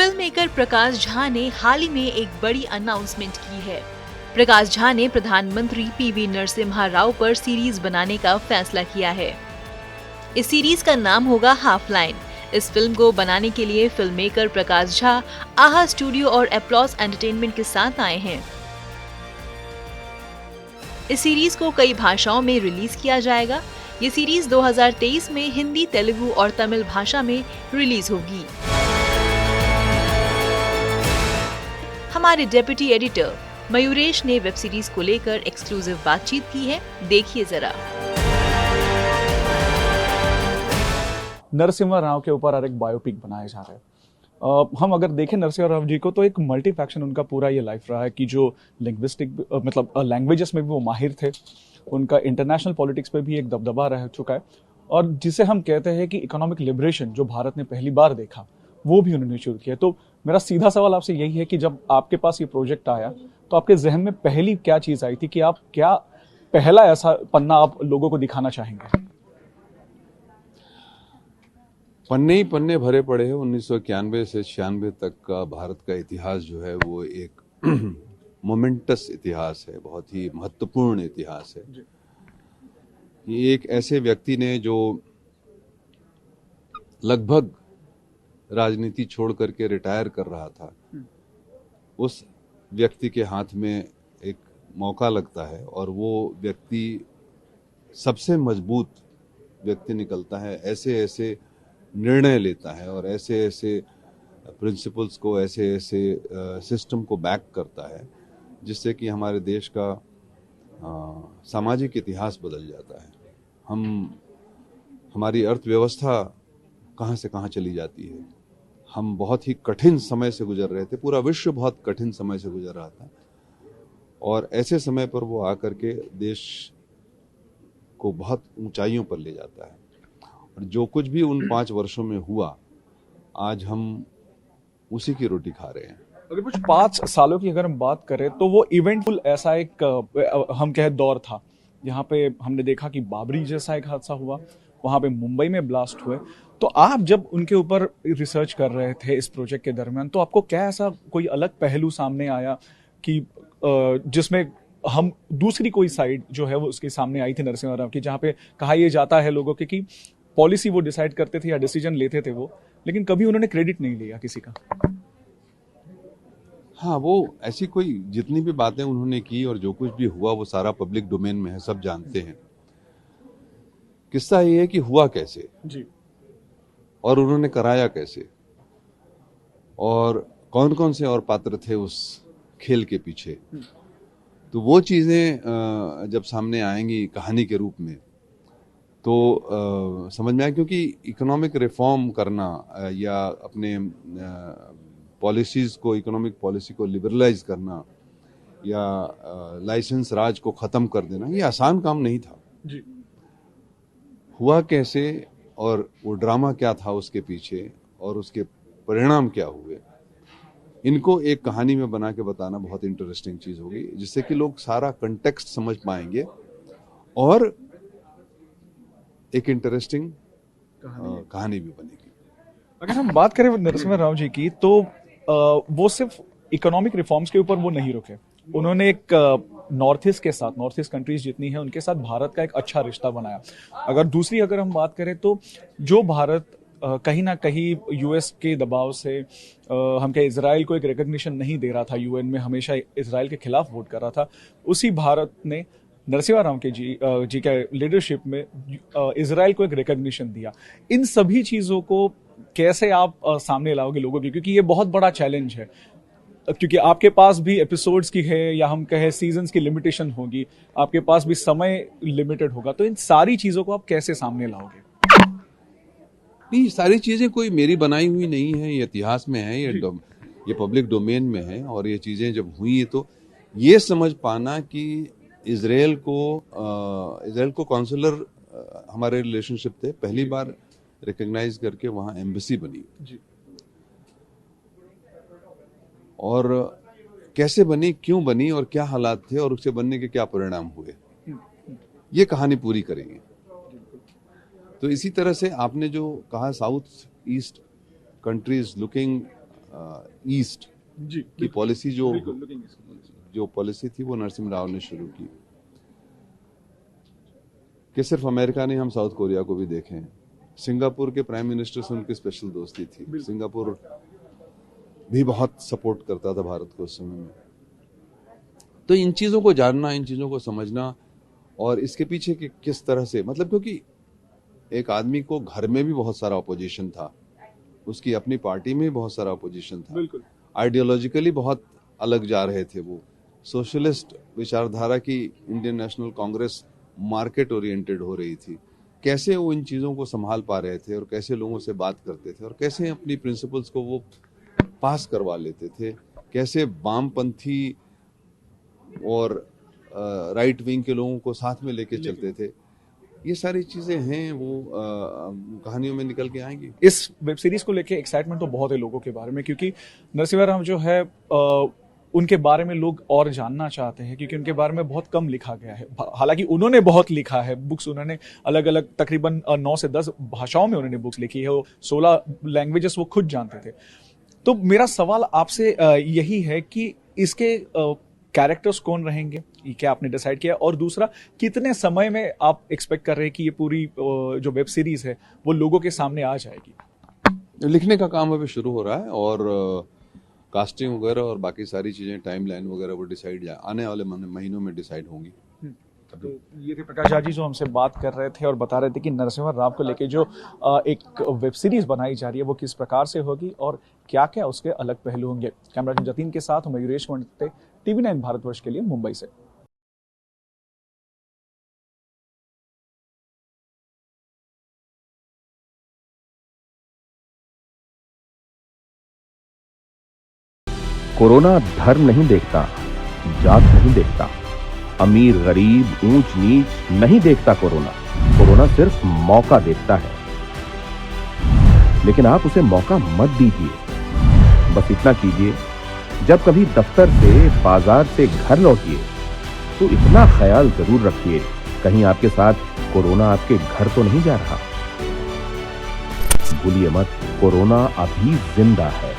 Film maker Prakash Jha ने हाल ही में एक बड़ी अनाउंसमेंट की है। प्रकाश झा ने प्रधानमंत्री पीवी नरसिम्हा राव पर सीरीज बनाने का फैसला किया है। इस सीरीज का नाम होगा हाफ लाइन। इस फिल्म को बनाने के लिए फिल्म मेकर प्रकाश झा आहा स्टूडियो और एप्लॉस एंटरटेनमेंट के साथ आए हैं। इस सीरीज को कई भाषाओं में रिलीज किया जाएगा। ये सीरीज 2023 में हिंदी, तेलुगु और तमिल भाषा में रिलीज होगी। हमारे डेप्यूटी एडिटर मयूरेश ने वेब सीरीज को लेकर एक्सक्लूसिव बातचीत की है, देखिए जरा। नरसिम्हा राव के ऊपर एक बायोपिक बनाया जा रहा है। हम अगर देखें नरसिम्हा राव जी को तो एक मल्टी फैक्शन उनका पूरा ये लाइफ रहा है कि जो लिंग्विस्टिक मतलब लैंग्वेजेस में भी वो माहिर थे। उनका इंटरनेशनल पॉलिटिक्स पे भी एक दबदबा रह चुका है और जिसे हम कहते हैं कि इकोनॉमिक लिबरेशन जो भारत ने पहली बार देखा वो भी उन्होंने शुरू किया। तो मेरा सीधा सवाल आपसे यही है कि जब आपके पास ये प्रोजेक्ट आया तो आपके जहन में पहली क्या चीज आई थी कि आप क्या पहला ऐसा पन्ना आप लोगों को दिखाना चाहेंगे? पन्ने ही पन्ने भरे पड़े हैं। 1991 से 96 तक का भारत का इतिहास जो है वो एक मोमेंटस इतिहास है, बहुत ही महत्वपूर्ण इतिहास है। ये एक ऐसे व्यक्ति ने जो लगभग राजनीति छोड़ करके रिटायर कर रहा था, उस व्यक्ति के हाथ में एक मौका लगता है और वो व्यक्ति सबसे मजबूत व्यक्ति निकलता है। ऐसे ऐसे निर्णय लेता है और ऐसे ऐसे प्रिंसिपल्स को, ऐसे ऐसे सिस्टम को बैक करता है जिससे कि हमारे देश का सामाजिक इतिहास बदल जाता है। हमारी अर्थव्यवस्था कहाँ से कहाँ चली जाती है। हम बहुत ही कठिन समय से गुजर रहे थे, पूरा विश्व बहुत कठिन समय से गुजर रहा था और ऐसे समय पर वो आकर के देश को बहुत ऊंचाइयों पर ले जाता है। और जो कुछ भी उन 5 वर्षों में हुआ, आज हम उसी की रोटी खा रहे हैं। अगर कुछ 5 सालों की अगर हम बात करें तो वो इवेंटफुल ऐसा एक हम कहे दौर था जहाँ पे हमने देखा कि बाबरी जैसा एक हादसा हुआ, वहां पे मुंबई में ब्लास्ट हुए। तो आप जब उनके ऊपर रिसर्च कर रहे थे इस प्रोजेक्ट के दरमियान, तो आपको क्या ऐसा कोई अलग पहलू सामने आया कि जिसमें हम दूसरी कोई साइड जो है वो उसके सामने आई थी नरसिम्हा राव की, जहाँ पे कहा यह जाता है लोगों के कि पॉलिसी वो डिसाइड करते थे या डिसीजन लेते थे वो, लेकिन कभी उन्होंने क्रेडिट नहीं लिया किसी का? हाँ, वो ऐसी कोई जितनी भी बातें उन्होंने की और जो कुछ भी हुआ वो सारा पब्लिक डोमेन में है, सब जानते हैं। किस्सा ये है कि हुआ कैसे जी, और उन्होंने कराया कैसे और कौन कौन से और पात्र थे उस खेल के पीछे। तो वो चीजें जब सामने आएंगी कहानी के रूप में तो समझ में आए, क्योंकि इकोनॉमिक रिफॉर्म करना या अपने पॉलिसीज को, इकोनॉमिक पॉलिसी को लिबरलाइज करना या लाइसेंस राज को खत्म कर देना, ये आसान काम नहीं था जी। हुआ कैसे और वो ड्रामा क्या था उसके पीछे और उसके परिणाम क्या हुए, इनको एक कहानी में बना के बताना बहुत इंटरेस्टिंग चीज होगी, जिससे कि लोग सारा कंटेक्स्ट समझ पाएंगे और एक इंटरेस्टिंग कहानी भी बनेगी। अगर हम बात करें नरसिम्हा राव जी की तो वो सिर्फ इकोनॉमिक रिफॉर्म्स के ऊपर वो नहीं रुके। उन्होंने एक नॉर्थ ईस्ट के साथ, नॉर्थ ईस्ट कंट्रीज जितनी है उनके साथ भारत का एक अच्छा रिश्ता बनाया। अगर हम बात करें तो जो भारत कहीं ना कहीं यूएस के दबाव से हम क्या इजराइल को एक रिकॉग्निशन नहीं दे रहा था, यूएन में हमेशा इजराइल के खिलाफ वोट कर रहा था, उसी भारत ने नरसिम्हा राव के जी के लीडरशिप में इजराइल को एक रिकॉग्निशन दिया। इन सभी चीजों को कैसे आप सामने लाओगे लोगों की, क्योंकि ये बहुत बड़ा चैलेंज है, क्योंकि आपके पास भी एपिसोड्स की है या हम कहें सीजन्स की लिमिटेशन होगी, आपके पास भी समय लिमिटेड होगा, तो इन सारी चीजों को आप कैसे सामने लाओगे? नहीं, सारी चीजें कोई मेरी बनाई हुई नहीं है, ये इतिहास में है, ये पब्लिक डोमेन में है और ये चीजें जब हुई तो ये समझ पाना कि इजराइल को कॉन्सुलर हमारे रिलेशनशिप थे, पहली बार रिकॉग्नाइज करके वहां एम्बेसी बनी जी। और कैसे बनी, क्यों बनी और क्या हालात थे और उससे बनने के क्या परिणाम हुए, ये कहानी पूरी करेंगे। तो इसी तरह से आपने जो कहा south east countries looking east जी की पॉलिसी बिल्कुल जो पॉलिसी थी वो नरसिम्हा राव ने शुरू की कि सिर्फ अमेरिका नहीं, हम साउथ कोरिया को भी देखें। सिंगापुर के प्राइम मिनिस्टर से उनकी स्पेशल दोस्ती थी। सिंगापुर भी बहुत सपोर्ट करता था भारत को उस समय में। तो इन चीज़ों को जानना, इन चीज़ों को समझना और इसके पीछे कि किस तरह से, मतलब क्योंकि एक आदमी को घर में भी बहुत सारा अपोजिशन था, उसकी अपनी पार्टी में भी बहुत सारा अपोजिशन था, बिल्कुल आइडियोलॉजिकली बहुत अलग जा रहे थे। वो सोशलिस्ट विचारधारा की Indian national Congress market oriented हो रही थी। कैसे वो इन चीज़ों को संभाल पा रहे थे और कैसे लोगों से बात करते थे और कैसे अपनी प्रिंसिपल्स को वो पास करवा लेते थे, कैसे वामपंथी और राइट विंग के लोगों को साथ में लेके चलते थे। ये सारी चीजें हैं, वो कहानियों में निकल के आएंगी। इस वेब सीरीज को लेके एक्साइटमेंट तो बहुत है लोगों के बारे में, क्योंकि नरसिम्हा राव जो है उनके बारे में लोग और जानना चाहते हैं, क्योंकि उनके बारे में बहुत कम लिखा गया है। हालांकि उन्होंने बहुत लिखा है, बुक्स उन्होंने अलग अलग तकरीबन 9 से 10 भाषाओं में उन्होंने बुक्स लिखी है, वो 16 लैंग्वेजेस वो खुद जानते थे। तो मेरा सवाल आपसे यही है कि इसके कैरेक्टर्स कौन रहेंगे, ये क्या आपने डिसाइड किया, और दूसरा कितने समय में आप एक्सपेक्ट कर रहे हैं कि ये पूरी जो वेब सीरीज है वो लोगों के सामने आ जाएगी? लिखने का काम अभी शुरू हो रहा है और कास्टिंग वगैरह और बाकी सारी चीजें, टाइमलाइन वगैरह वो डिसाइड आने वाले महीनों में डिसाइड होंगी। तो ये थे प्रकाश झा जी जो हमसे बात कर रहे थे और बता रहे थे कि नरसिम्हा राव को लेके जो एक वेब सीरीज बनाई जा रही है वो किस प्रकार से होगी और क्या क्या उसके अलग पहलू होंगे। कैमरा जतीन के साथ मयूरेश मंडते, TV9 भारतवर्ष के लिए मुंबई से। कोरोना धर्म नहीं देखता, जात नहीं देखता, अमीर गरीब ऊंच नीच नहीं देखता। कोरोना सिर्फ मौका देखता है, लेकिन आप उसे मौका मत दीजिए। बस इतना कीजिए, जब कभी दफ्तर से, बाजार से घर लौटिए तो इतना ख्याल जरूर रखिए कहीं आपके साथ कोरोना आपके घर तो नहीं जा रहा। भूलिए मत, कोरोना अभी जिंदा है।